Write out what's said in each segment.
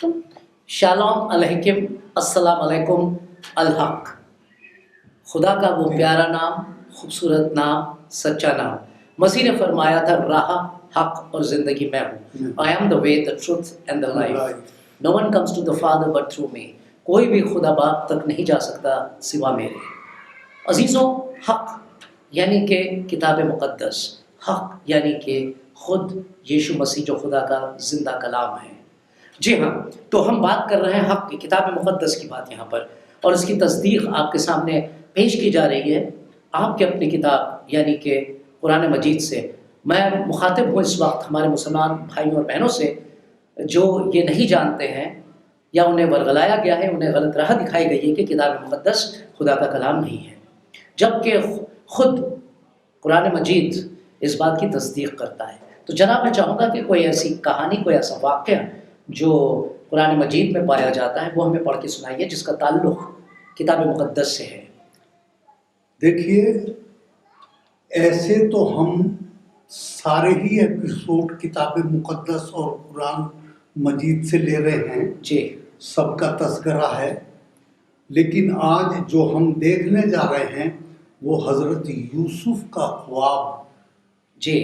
Shalom अलैकुम, अस्सलाम अलैकुम। अलहक, खुदा का वो प्यारा नाम, खूबसूरत नाम, सच्चा नाम। मसीह ने फरमाया था, राह, हक और ज़िंदगी मैं हूँ। I am the way, the truth and the life. No one comes to the father but through me. कोई भी खुदा बाप तक नहीं जा सकता सिवा मेरे। अजीज़ों, हक यानी कि किताब मुक़द्दस, हक यानी कि खुद यीशु मसीह जो खुदा का ज़िंदा कलाम है। जी हाँ, तो हम बात कर रहे हैं हक की, किताब मुक़द्दस की बात यहाँ पर, और इसकी तस्दीक आपके सामने पेश की जा रही है आपके अपनी किताब यानी कि कुरान मजीद से। मैं मुखातिब हूँ इस वक्त हमारे मुसलमान भाइयों और बहनों से जो ये नहीं जानते हैं या उन्हें वर्गलाया गया है, उन्हें गलत राह दिखाई गई है कि किताब मुक़द्दस खुदा का कलाम नहीं है, जबकि खुद कुरान मजीद इस बात की तस्दीक करता है। तो जनाब, मैं चाहूँगा कि कोई ऐसी कहानी, कोई ऐसा वाक़या जो कुरान मजीद में पाया जाता है वो हमें पढ़ के सुनाइए, जिसका ताल्लुक़ किताब मुक़द्दस से है। देखिए, ऐसे तो हम सारे ही एपिसोड किताब मुक़द्दस और कुरान मजीद से ले रहे हैं जी, सबका तज़किरा है, लेकिन आज जो हम देखने जा रहे हैं वो हज़रत यूसुफ का ख्वाब जी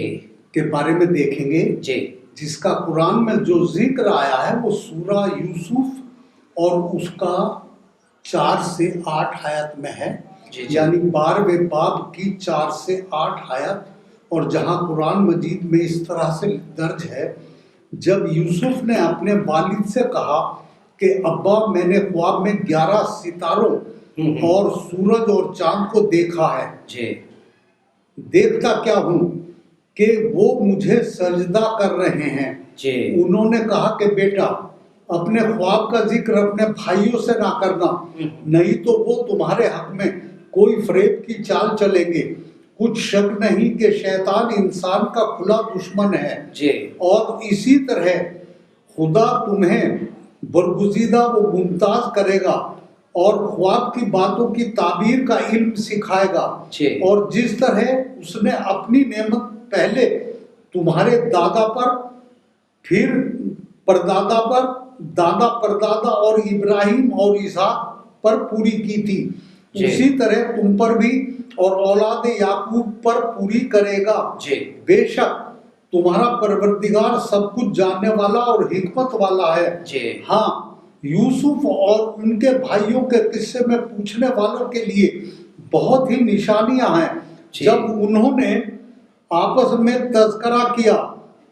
के बारे में देखेंगे, जी, जिसका कुरान में जो जिक्र आया है वो सूरा यूसुफ और उसका 4 से 8 आयत में है। जी, जी। यानी 12वें बाब की 4 से 8 आयत। और जहाँ कुरान मजीद में इस तरह से दर्ज है, जब यूसुफ ने अपने वालिद से कहा कि अब्बा, मैंने ख्वाब में 11 सितारों और सूरज और चांद को देखा है। जी, देखता क्या हूँ कि वो मुझे सजदा कर रहे हैं। जी, उन्होंने कहा कि बेटा, अपने ख्वाब का जिक्र अपने भाइयों से ना करना, नहीं तो वो तुम्हारे हक में कोई फरेब की चाल चलेंगे। कुछ शक नहीं कि शैतान इंसान का खुला दुश्मन है जी, और इसी तरह खुदा तुम्हें बरगुज़ीदा व मुमताज़ करेगा और ख्वाब की बातों की ताबीर का इल्म सिखाएगा। जी। और जिस तरह उसने अपनी नेमत पहले तुम्हारे दादा पर, फिर परदादा पर, दादा परदादा और इब्राहिम और इसहाक पर पूरी की थी, उसी तरह तुम पर भी और औलाद याकूब पर पूरी करेगा। बेशक तुम्हारा परवरदिगार सब कुछ जानने वाला और हिकमत वाला है। हाँ, यूसुफ और उनके भाइयों के किस्से में पूछने वालों के लिए बहुत ही निशानियां हैं। जब उन्होंने आपस में तज़किरा किया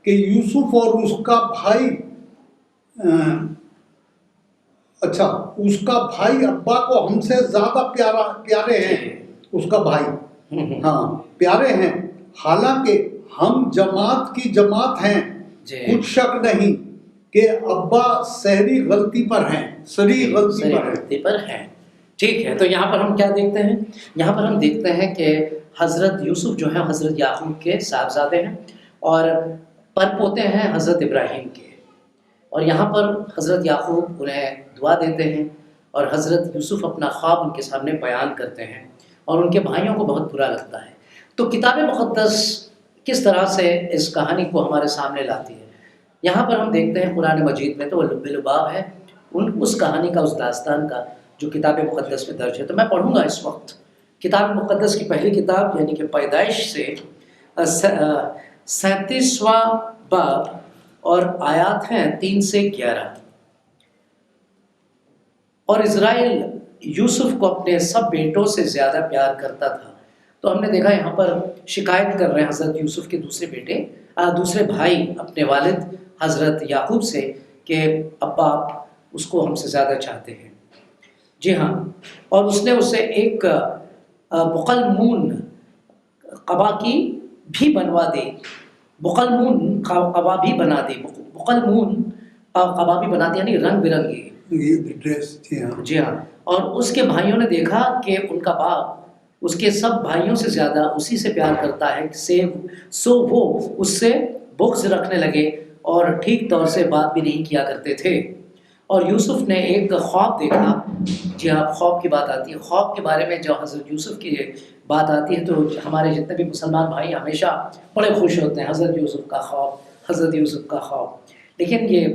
कि यूसुफ और उसका भाई उसका भाई अब्बा को हमसे ज्यादा प्यारे हैं, उसका भाई हाँ प्यारे हैं, हालांकि हम जमात की जमात हैं। कुछ शक नहीं कि अब्बा सरी गलती पर हैं। ठीक है, तो यहाँ पर हम क्या देखते हैं? यहाँ पर हम देखते हैं कि हज़रत यूसुफ जो है हज़रत याकूब के साहबजादे हैं और परपोते हैं हज़रत इब्राहिम के। और यहाँ पर हज़रत याकूब उन्हें दुआ देते हैं और हज़रत यूसुफ अपना ख्वाब उनके सामने बयान करते हैं और उनके भाइयों को बहुत बुरा लगता है। तो किताब मुक़द्दस किस तरह से इस कहानी को हमारे सामने लाती है? यहाँ पर हम देखते हैं कुरान मजीद में तो लुब्बे-लुबाब है उस कहानी का, उस दास्तान का जो किताब मुक़द्दस में दर्ज है। तो मैं पढ़ूँगा इस वक्त किताब मुक़द्दस की पहली किताब यानी कि पैदाइश से 37वां बाब और आयात हैं 3 से 11। और इज़राइल यूसुफ को अपने सब बेटों से ज़्यादा प्यार करता था। तो हमने देखा यहाँ पर शिकायत कर रहे हैं हज़रत यूसुफ के दूसरे भाई अपने वालिद हज़रत याकूब से कि अब्बा आप उसको हमसे ज़्यादा चाहते हैं। जी हाँ, और उसने उसे एक बुक़लमून क़बा की भी बनवा दी, बुक़लमून क़बा भी बना दी, बुक़लमून क़बा भी बना दी, यानी रंग बिरंगी ड्रेस। जी हाँ। और उसके भाइयों ने देखा कि उनका बाप उसके सब भाइयों से ज़्यादा उसी से प्यार करता है सो वो उससे बुग़्ज़ रखने लगे और ठीक तौर से बात भी नहीं किया करते थे। और यूसुफ ने एक ख्वाब देखा। जी हाँ, ख्वाब की बात आती है। ख्वाब के बारे में जब हज़रत यूसुफ की बात आती है तो हमारे जितने भी मुसलमान भाई हमेशा बड़े खुश होते हैं, हज़रत यूसुफ का ख्वाब। लेकिन ये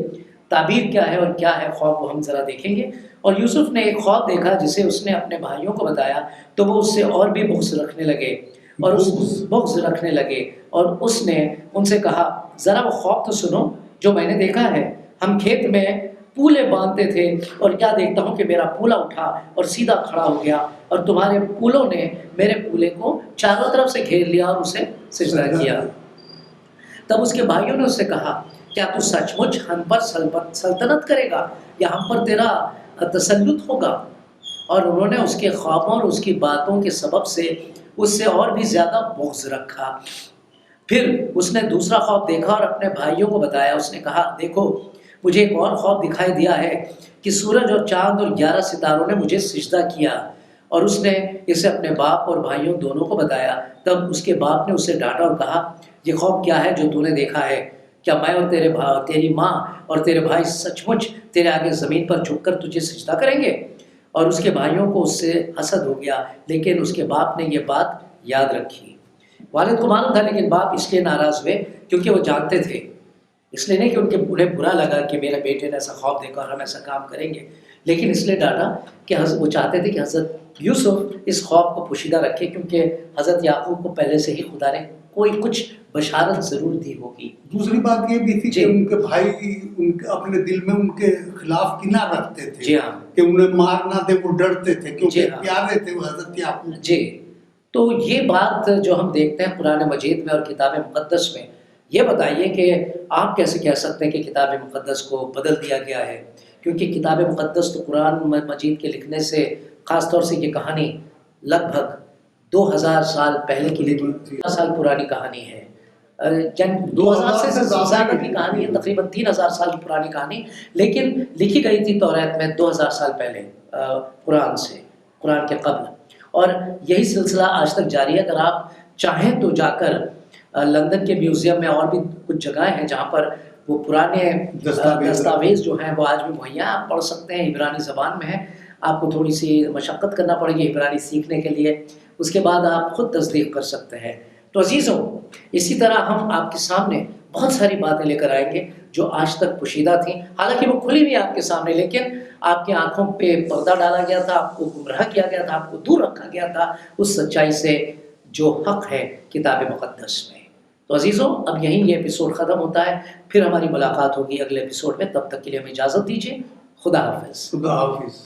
تعبیر کیا ہے اور کیا ہے خواب وہ ہم ذرا دیکھیں گے. اور یوسف نے ایک خواب دیکھا جسے اس نے اپنے بھائیوں کو بتایا تو وہ اس سے اور بھی بغض رکھنے لگے اور بغض رکھنے لگے اور اس نے ان سے کہا ذرا وہ خواب تو سنو جو میں نے دیکھا ہے. ہم کھیت میں پولے باندھتے تھے اور کیا دیکھتا ہوں کہ میرا پولا اٹھا اور سیدھا کھڑا ہو گیا اور تمہارے پولوں نے میرے پولے کو چاروں طرف سے گھیر لیا اور اسے سجدہ کیا. تب اس کے بھائیوں نے اس سے کہا کیا تو سچ مچ ہم پر سلطنت کرے گا یا ہم پر تیرا تسلط ہوگا؟ اور انہوں نے اس کے خوابوں اور اس کی باتوں کے سبب سے اس سے اور بھی زیادہ بغض رکھا. پھر اس نے دوسرا خواب دیکھا اور اپنے بھائیوں کو بتایا. اس نے کہا دیکھو مجھے ایک اور خواب دکھائی دیا ہے کہ سورج اور چاند اور 11 ستاروں نے مجھے سجدہ کیا. اور اس نے اسے اپنے باپ اور بھائیوں دونوں کو بتایا. تب اس کے باپ نے اسے ڈانٹا اور کہا یہ خواب کیا ہے جو تو نے دیکھا ہے؟ کیا میں اور تیری ماں اور تیرے بھائی سچ مچ تیرے آگے زمین پر جھک کر تجھے سجدہ کریں گے؟ اور اس کے بھائیوں کو اس سے حسد ہو گیا لیکن اس کے باپ نے یہ بات یاد رکھی. والد کو معلوم تھا لیکن باپ اس لیے ناراض ہوئے کیونکہ وہ جانتے تھے، اس لیے نہیں کہ انہیں برا لگا کہ میرے بیٹے نے ایسا خواب دیکھا اور ہم ایسا کام کریں گے، لیکن اس لیے ڈانٹا کہ وہ چاہتے تھے کہ حضرت یوسف اس خواب کو پوشیدہ رکھے کیونکہ حضرت یعقوب کو پہلے سے ہی خدا نے کوئی کچھ بشارت ضرور دی ہوگی. دوسری بات یہ بھی تھی کہ ان کے بھائی اپنے دل میں ان کے خلاف کینہ رکھتے تھے. جی ہاں، کہ انہیں مار نہ دے، وہ ڈرتے تھے کیونکہ جی ہاں، پیارے تھے وہ حضرت یعقوب. جی. تو یہ بات جو ہم دیکھتے ہیں قرآن مجید میں اور کتاب مقدس میں، یہ بتائیے کہ آپ کیسے کہہ سکتے ہیں کہ کتاب مقدس کو بدل دیا گیا ہے؟ کیونکہ کتاب مقدس تو قرآن مجید کے لکھنے سے خاص طور سے یہ کہانی لگ بھگ 2000 سال پہلے کی لکھی 2000 سال پرانی کہانی ہے. 2000 سے زیادہ کی کہانی ہے، تقریباً 3000 سال کی پرانی کہانی، لیکن لکھی گئی تھی توریت میں 2000 سال پہلے قرآن کے قبل. اور یہی سلسلہ آج تک جاری ہے. اگر آپ چاہیں تو جا کر لندن کے میوزیم میں اور بھی کچھ جگہیں ہیں جہاں پر وہ پرانے دستاویز جو ہیں وہ آج بھی مہیا، آپ پڑھ سکتے ہیں. عبرانی زبان میں ہے، آپ کو تھوڑی سی مشقت کرنا پڑے گی عبرانی سیکھنے کے لیے، اس کے بعد آپ خود تصدیق کر سکتے ہیں. تو عزیزوں، اسی طرح ہم آپ کے سامنے بہت ساری باتیں لے کر آئیں گے جو آج تک پوشیدہ تھیں، حالانکہ وہ کھلی ہوئی آپ کے سامنے، لیکن آپ کی آنکھوں پہ پردہ ڈالا گیا تھا، آپ کو گمراہ کیا گیا تھا، آپ کو دور رکھا گیا تھا اس سچائی سے جو حق ہے کتاب مقدس میں. تو عزیزوں، اب یہیں یہ ایپیسوڈ ختم ہوتا ہے، پھر ہماری ملاقات ہوگی اگلے ایپیسوڈ میں. تب تک کے لیے ہمیں اجازت دیجیے. خدا حافظ. خدا حافظ.